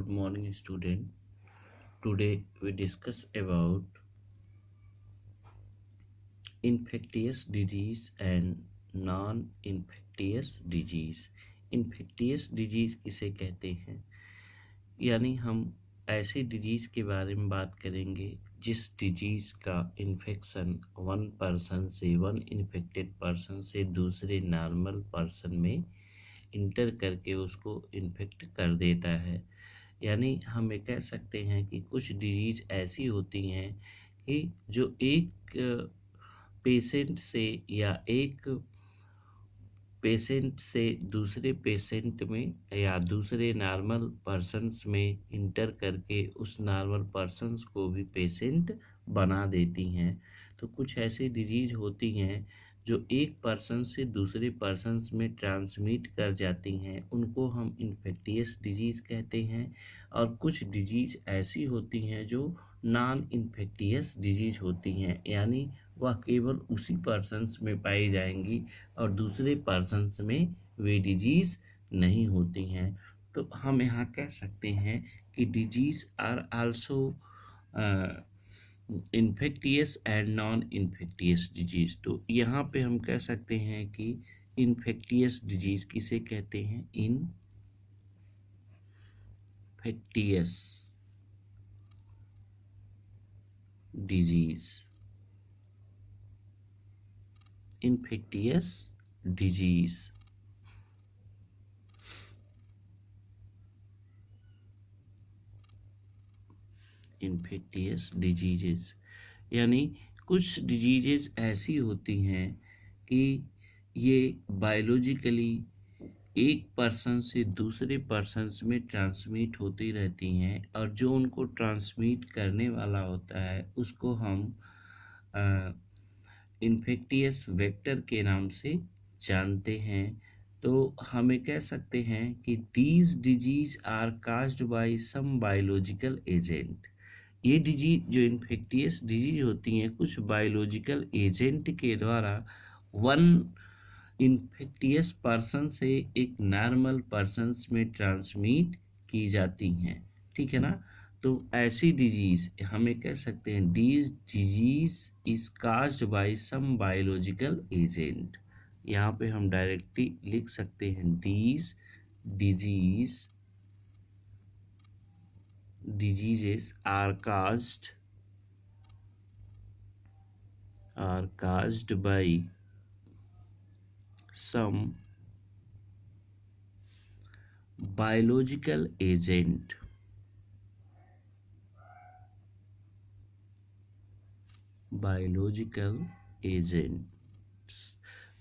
Good morning, student. Today we discuss about infectious disease and non-infectious disease. Infectious diजीज किसे कहते हैं, यानी हम ऐसे डिजीज के बारे में बात करेंगे जिस डिजीज का इन्फेक्शन वन पर्सन से, वन इन्फेक्टेड पर्सन से दूसरे नॉर्मल पर्सन में इंटर करके उसको इन्फेक्ट कर देता है। यानी हम ये कह सकते हैं कि कुछ डिजीज ऐसी होती हैं कि जो एक पेशेंट से या एक पेशेंट से दूसरे पेशेंट में या दूसरे नॉर्मल पर्सन्स में इंटर करके उस नॉर्मल पर्सन्स को भी पेशेंट बना देती हैं। तो कुछ ऐसी डिजीज होती हैं जो एक पर्सन से दूसरे पर्सन्स में ट्रांसमिट कर जाती हैं, उनको हम इन्फेक्टियस डिजीज़ कहते हैं। और कुछ डिजीज़ ऐसी होती हैं जो नॉन इन्फेक्टियस डिजीज़ होती हैं, यानी वह केवल उसी पर्सन्स में पाई जाएंगी और दूसरे पर्सन्स में वे डिजीज़ नहीं होती हैं। तो हम यहाँ कह सकते हैं कि diseases are also infectious and non infectious disease. तो यहाँ पे हम कह सकते हैं कि इन्फेक्टियस डिजीज किसे कहते हैं, infectious disease, infectious disease. Infectious diseases यानी कुछ डिजीजेस ऐसी होती हैं कि ये बायोलॉजिकली एक पर्सन से दूसरे पर्सन्स में ट्रांसमिट होती रहती हैं, और जो उनको ट्रांसमिट करने वाला होता है उसको हम इन्फेक्टियस वेक्टर के नाम से जानते हैं। तो हमें कह सकते हैं कि these disease are caused by some biological agent. ये डिजीज जो इन्फेक्टियस डिजीज होती हैं कुछ बायोलॉजिकल एजेंट के द्वारा वन इन्फेक्टियस पर्सन से एक नॉर्मल पर्सन्स में ट्रांसमिट की जाती हैं, ठीक है ना। तो ऐसी डिजीज हमें कह सकते हैं these disease is caused by some biological agent. यहाँ पे हम डायरेक्टली लिख सकते हैं these diseases are caused by some biological agent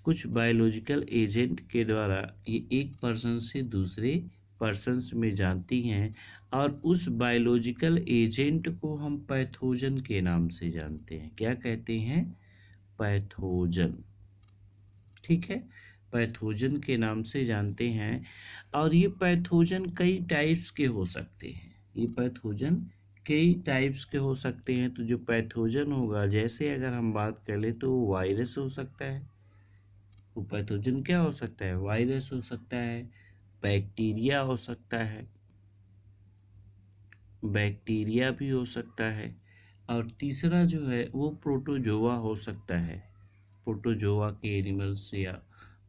कुछ बायोलॉजिकल एजेंट के द्वारा ये एक पर्सन से दूसरे पर्सन्स में जानती हैं, और उस बायोलॉजिकल एजेंट को हम पैथोजन के नाम से जानते हैं। क्या कहते हैं, पैथोजन, ठीक है, पैथोजन के नाम से जानते हैं। और ये पैथोजन कई टाइप्स के हो सकते हैं, ये पैथोजन कई टाइप्स के हो सकते हैं। तो जो पैथोजन होगा, जैसे अगर हम बात कर ले तो वायरस हो सकता है, वो पैथोजन क्या हो सकता है, वायरस हो सकता है, बैक्टीरिया हो सकता है, बैक्टीरिया भी हो सकता है, और तीसरा जो है वो प्रोटोजोआ हो सकता है, प्रोटोजोआ के एनिमल्स या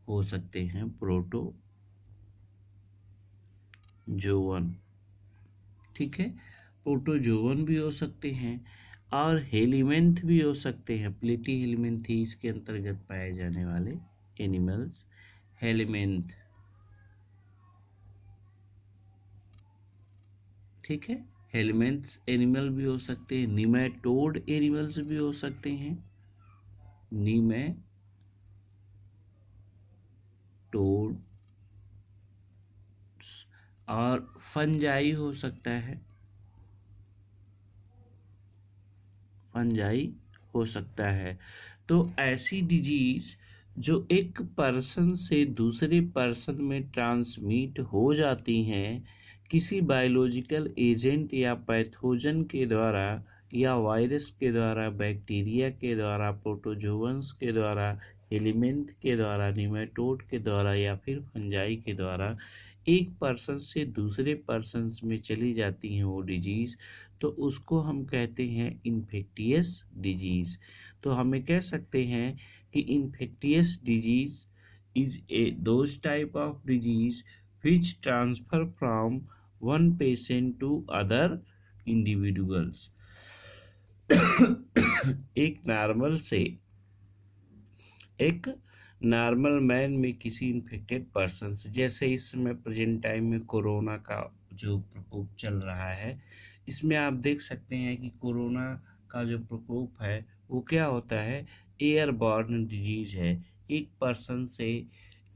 हो सकते हैं प्रोटोजोवन, ठीक है, प्रोटोजोवन भी हो सकते हैं, और हेलिमेंथ भी हो सकते हैं। प्लेटी हेलिमेंथीज के अंतर्गत पाए जाने वाले एनिमल्स हेलिमेंथ, ठीक है, हेलिमेंथ्स एनिमल भी हो सकते हैं। निमेटोड एनिमल्स भी हो सकते हैं, निमेटोड, और फंजाई हो सकता है, फंजाई हो सकता है। तो ऐसी डिजीज जो एक पर्सन से दूसरे पर्सन में ट्रांसमिट हो जाती हैं किसी बायोलॉजिकल एजेंट या पैथोजन के द्वारा, या वायरस के द्वारा, बैक्टीरिया के द्वारा, प्रोटोजोवंस के द्वारा, एलिमेंट के द्वारा, निमेटोड के द्वारा, या फिर फंजाई के द्वारा, एक पर्सन से दूसरे पर्सन में चली जाती हैं वो डिजीज़, तो उसको हम कहते हैं इन्फेक्टियस डिजीज़। तो हमें कह सकते हैं कि infectious disease is a those type of disease which transfer from one patient to other individuals। एक नॉर्मल से एक नॉर्मल मैन में किसी इन्फेक्टेड पर्सन से, जैसे इस समय प्रेजेंट टाइम में कोरोना का जो प्रकोप चल रहा है, इसमें आप देख सकते हैं कि कोरोना का जो प्रकोप है वो क्या होता है, एयरबॉर्न डिजीज है। एक पर्सन से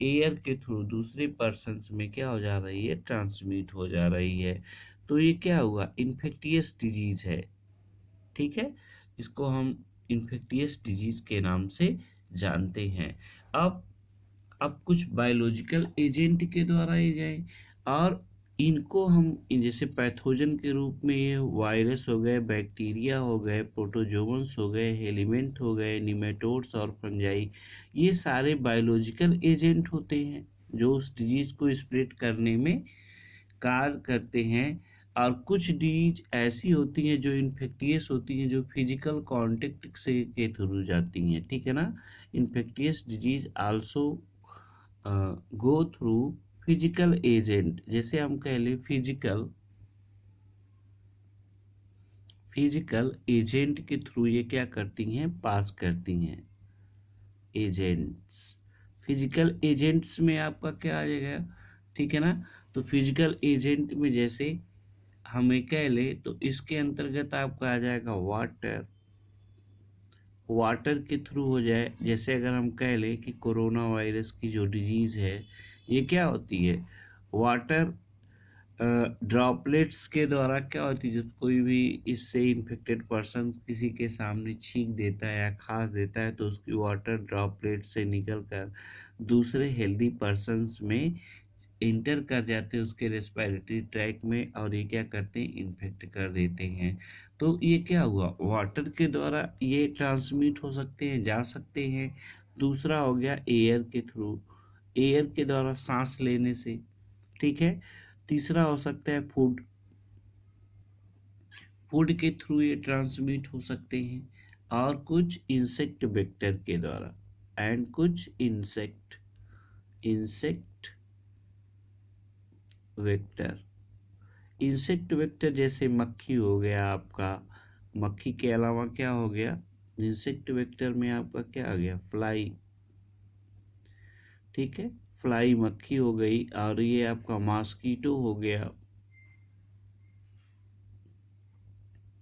एयर के थ्रू दूसरे पर्सन में क्या हो जा रही है, ट्रांसमिट हो जा रही है। तो ये क्या हुआ, इन्फेक्टियस डिजीज है। ठीक है, इसको हम इन्फेक्टियस डिजीज के नाम से जानते हैं। अब कुछ बायोलॉजिकल एजेंट के द्वारा ये गए, और इनको हम जैसे पैथोजन के रूप में ये वायरस हो गए, बैक्टीरिया हो गए, प्रोटोजोन्स हो गए, एलिमेंट हो गए, निमेटोड्स और फंजाई, ये सारे बायोलॉजिकल एजेंट होते हैं जो उस डिजीज को स्प्रेड करने में कार्य करते हैं। और कुछ डिजीज ऐसी होती हैं जो इन्फेक्टियस होती हैं, जो फिजिकल कांटेक्ट से के थ्रू जाती हैं। ठीक है ना, infectious disease also go through physical agent. जैसे हम कह लें फिजिकल एजेंट के थ्रू ये क्या करती हैं, पास करती हैं एजेंट्स। फिजिकल एजेंट्स में आपका क्या आ जाएगा, ठीक है ना। तो फिजिकल एजेंट में जैसे हमें कह ले तो इसके अंतर्गत आपका आ जाएगा वाटर के थ्रू हो जाए। जैसे अगर हम कह ले कि कोरोना वायरस की जो डिजीज़ है ये क्या होती है, वाटर ड्रॉपलेट्स के द्वारा क्या होती है। जब कोई भी इससे इन्फेक्टेड पर्सन किसी के सामने छींक देता है या खांस देता है तो उसकी वाटर ड्रॉपलेट से निकलकर दूसरे हेल्दी पर्सन्स में इंटर कर जाते हैं उसके रेस्पिरेटरी ट्रैक में, और ये क्या करते हैं, इन्फेक्ट कर देते हैं। तो ये क्या हुआ, वाटर के द्वारा ये ट्रांसमिट हो सकते हैं, जा सकते हैं। दूसरा हो गया एयर के थ्रू, एयर के द्वारा सांस लेने से। ठीक है, तीसरा हो सकता है फूड के थ्रू ये ट्रांसमिट हो सकते हैं, और कुछ इंसेक्ट वेक्टर के द्वारा, एंड कुछ इंसेक्ट वेक्टर इंसेक्ट वेक्टर जैसे मक्खी हो गया आपका। मक्खी के अलावा क्या हो गया, इंसेक्ट वेक्टर में आपका क्या आ गया, फ्लाई। ठीक है, फ्लाई मक्खी हो गई, और ये आपका मॉस्किटो हो गया,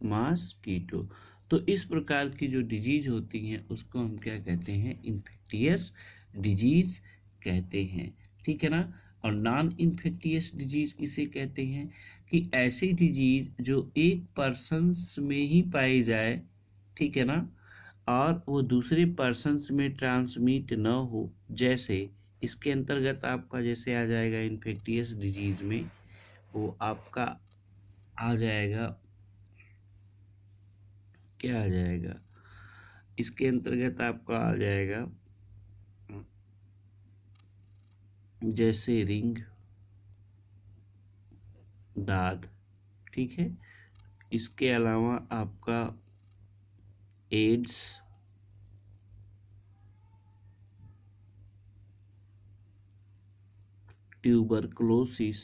मॉस्किटो। तो इस प्रकार की जो डिजीज होती हैं उसको हम क्या कहते हैं, इन्फेक्टियस डिजीज कहते हैं। ठीक है ना। और नॉन इन्फेक्टियस डिजीज किसे कहते हैं, कि ऐसी डिजीज जो एक पर्सन्स में ही पाई जाए, ठीक है ना, और वो दूसरे पर्सन्स में ट्रांसमिट न हो। जैसे इसके अंतर्गत आपका जैसे आ जाएगा इन्फेक्टियस डिजीज में, वो आपका आ जाएगा, क्या आ जाएगा, इसके अंतर्गत आपका आ जाएगा जैसे रिंग, दाद। ठीक है, इसके अलावा आपका एड्स, ट्यूबरक्लोसिस।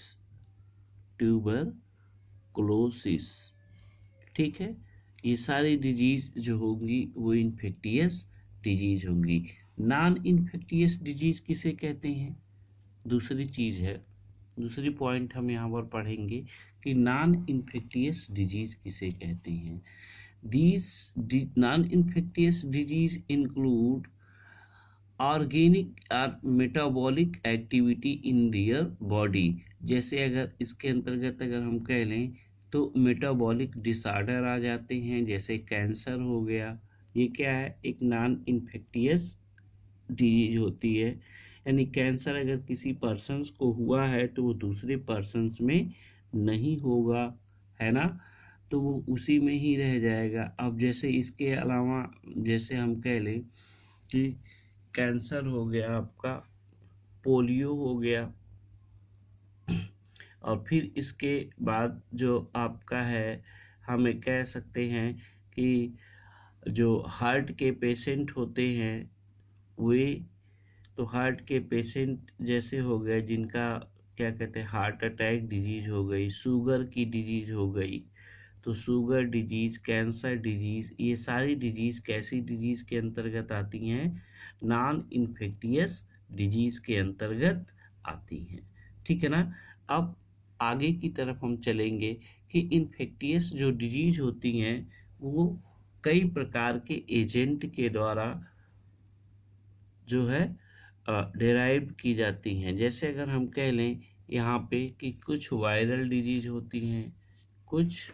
ठीक है, ये सारी डिजीज जो होंगी वो इन्फेक्टियस डिजीज होंगी। नॉन इन्फेक्टियस डिजीज किसे कहते हैं, दूसरी चीज है, दूसरी पॉइंट हम यहाँ पर पढ़ेंगे कि नॉन इन्फेक्टियस डिजीज किसे कहते हैं। These non infectious disease include organic और metabolic activity in their body. जैसे अगर इसके अंतर्गत अगर हम कह लें तो मेटाबॉलिक डिसऑर्डर आ जाते हैं, जैसे कैंसर हो गया। ये क्या है, एक नॉन इन्फेक्टियस डिजीज होती है। यानी कैंसर अगर किसी पर्सन्स को हुआ है तो वो दूसरे पर्सन्स में नहीं होगा, है ना, तो वो उसी में ही रह जाएगा। अब जैसे इसके अलावा जैसे हम कह लें कि कैंसर हो गया आपका, पोलियो हो गया, और फिर इसके बाद जो आपका है, हमें कह सकते हैं कि जो हार्ट के पेशेंट होते हैं वे, तो हार्ट के पेशेंट जैसे हो गए जिनका क्या कहते हैं हार्ट अटैक डिजीज हो गई, शुगर की डिजीज हो गई, तो शुगर डिजीज, कैंसर डिजीज, ये सारी डिजीज कैसी डिजीज के अंतर्गत आती हैं? नॉन इन्फेक्टियस डिजीज के अंतर्गत आती हैं। ठीक है ना। अब आगे की तरफ हम चलेंगे कि इन्फेक्टियस जो डिजीज होती हैं वो कई प्रकार के एजेंट के द्वारा जो है डेराइव की जाती हैं। जैसे अगर हम कह लें यहाँ पे कि कुछ वायरल डिजीज होती हैं, कुछ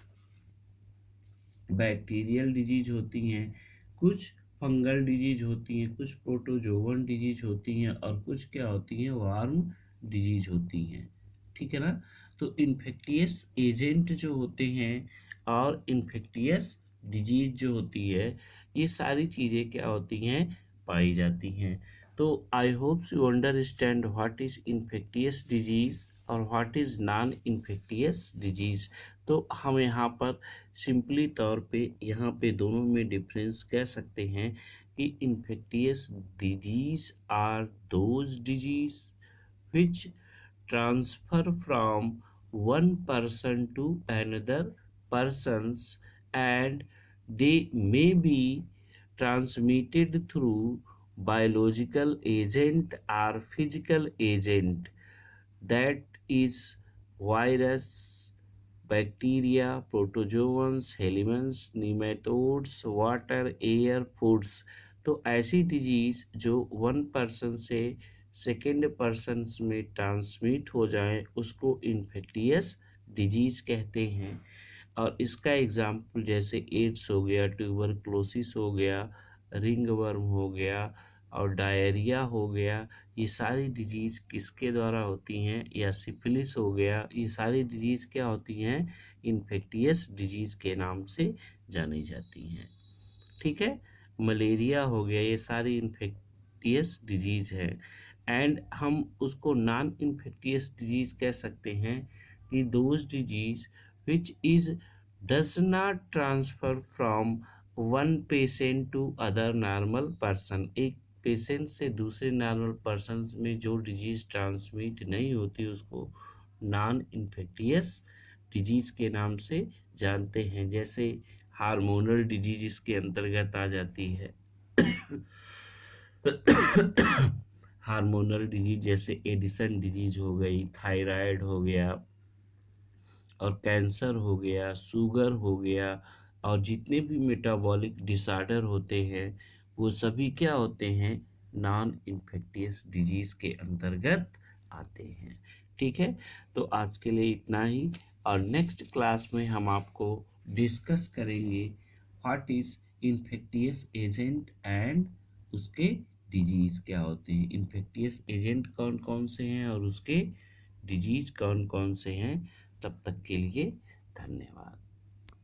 बैक्टीरियल डिजीज होती हैं, कुछ फंगल डिजीज होती हैं, कुछ प्रोटोजोवन डिजीज होती हैं और कुछ क्या होती हैं, वार्म डिजीज होती हैं। ठीक है ना। तो इन्फेक्टियस एजेंट जो होते हैं और इन्फेक्टियस डिजीज जो होती है, ये सारी चीज़ें क्या होती हैं, पाई जाती हैं। तो I hope you understand what is infectious disease और what is non infectious disease. तो हम यहाँ पर सिंपली तौर पे यहाँ पे दोनों में डिफरेंस कह सकते हैं कि infectious disease are those disease which transfer from one person to another persons, and they may be transmitted through biological agent or physical agent, that is virus, bacteria, protozoans, elements, nematodes, water, air, foods. तो ऐसी disease जो one person से second person में transmit हो जाए उसको infectious disease कहते हैं। और इसका एग्जाम्पल जैसे एड्स हो गया, ट्यूबरक्लोसिस हो गया, रिंगवर्म हो गया और डायरिया हो गया, ये सारी डिजीज़ किसके द्वारा होती हैं, या सिफिलिस हो गया, ये सारी डिजीज़ क्या होती हैं, इन्फेक्टियस डिजीज़ के नाम से जानी जाती हैं। ठीक है। मलेरिया हो गया, ये सारी इन्फेक्टियस डिजीज़ है। एंड हम उसको नॉन इन्फेक्टियस डिजीज़ कह सकते हैं कि those disease which is does not transfer from one patient to other normal person। एक पेशेंट से दूसरे नॉर्मल पर्सन में जो डिजीज ट्रांसमिट नहीं होती उसको नॉन इन्फेक्टियस डिजीज के नाम से जानते हैं। जैसे हार्मोनल डिजीज इसके अंतर्गत आ जाती है। हार्मोनल डिजीज जैसे एडिसन डिजीज हो गई, थायराइड हो गया और कैंसर हो गया, शुगर हो गया, और जितने भी मेटाबॉलिक डिसऑर्डर होते हैं वो सभी क्या होते हैं, नॉन इन्फेक्टियस डिजीज के अंतर्गत आते हैं। ठीक है। तो आज के लिए इतना ही, और नेक्स्ट क्लास में हम आपको डिस्कस करेंगे what is infectious agent and उसके डिजीज क्या होते हैं, इन्फेक्टियस एजेंट कौन कौन से हैं और उसके डिजीज कौन कौन से हैं। तब तक के लिए धन्यवाद।